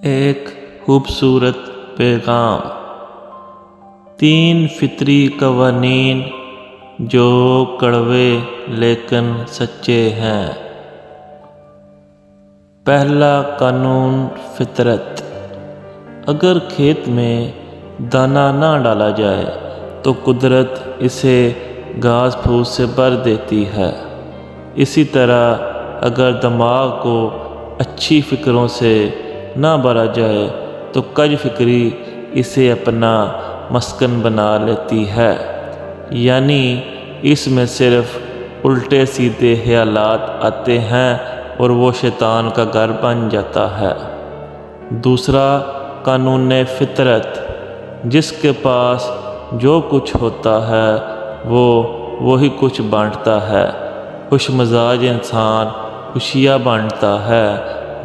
ایک خوبصورت پیغام، 3 فطری قوانین جو کڑوے لیکن سچے ہیں۔ پہلا قانون فطرت۔ اگر کھیت میں دانہ نہ ڈالا جائے تو قدرت اسے گھاس پھوس سے بھر دیتی ہے۔ اسی طرح اگر دماغ کو اچھی فکروں سے نہ بھرا جائے تو کج فکری اسے اپنا مسکن بنا لیتی ہے، یعنی اس میں صرف الٹے سیدھے خیالات آتے ہیں اور وہ شیطان کا گھر بن جاتا ہے۔ دوسرا قانون فطرت، جس کے پاس جو کچھ ہوتا ہے وہی کچھ بانٹتا ہے۔ خوش مزاج انسان خوشیاں بانٹتا ہے،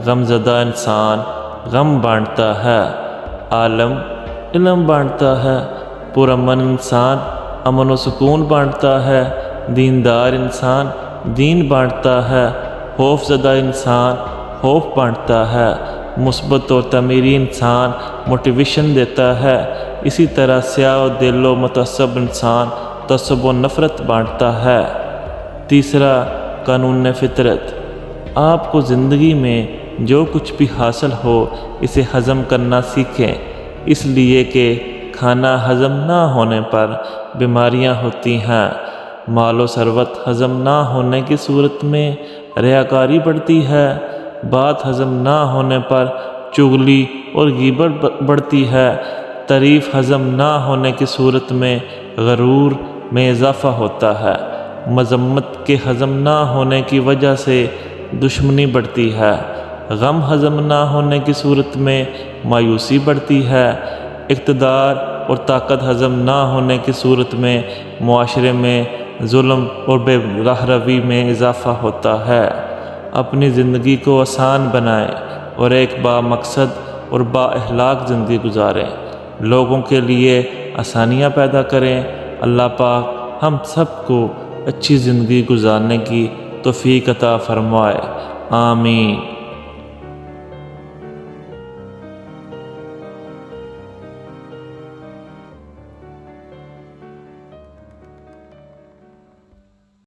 غم زدہ انسان غم بانٹتا ہے، عالم علم بانٹتا ہے، پرامن انسان امن و سکون بانٹتا ہے، دیندار انسان دین بانٹتا ہے، خوف زدہ انسان خوف بانٹتا ہے، مثبت اور تعمیری انسان موٹیویشن دیتا ہے۔ اسی طرح سیاہ و دل و متعصب انسان تعصب و نفرت بانٹتا ہے۔ تیسرا قانون فطرت، آپ کو زندگی میں جو کچھ بھی حاصل ہو اسے ہضم کرنا سیکھیں، اس لیے کہ کھانا ہضم نہ ہونے پر بیماریاں ہوتی ہیں، مال و ثروت ہضم نہ ہونے کی صورت میں ریاکاری بڑھتی ہے، بات ہضم نہ ہونے پر چغلی اور غیبت بڑھتی ہے، تعریف ہضم نہ ہونے کی صورت میں غرور میں اضافہ ہوتا ہے، مذمت کے ہضم نہ ہونے کی وجہ سے دشمنی بڑھتی ہے، غم ہضم نہ ہونے کی صورت میں مایوسی بڑھتی ہے، اقتدار اور طاقت ہضم نہ ہونے کی صورت میں معاشرے میں ظلم اور بے راہ روی میں اضافہ ہوتا ہے۔ اپنی زندگی کو آسان بنائیں اور ایک با مقصد اور با اخلاق زندگی گزاریں، لوگوں کے لیے آسانیاں پیدا کریں۔ اللہ پاک ہم سب کو اچھی زندگی گزارنے کی توفیق عطا فرمائے، آمین۔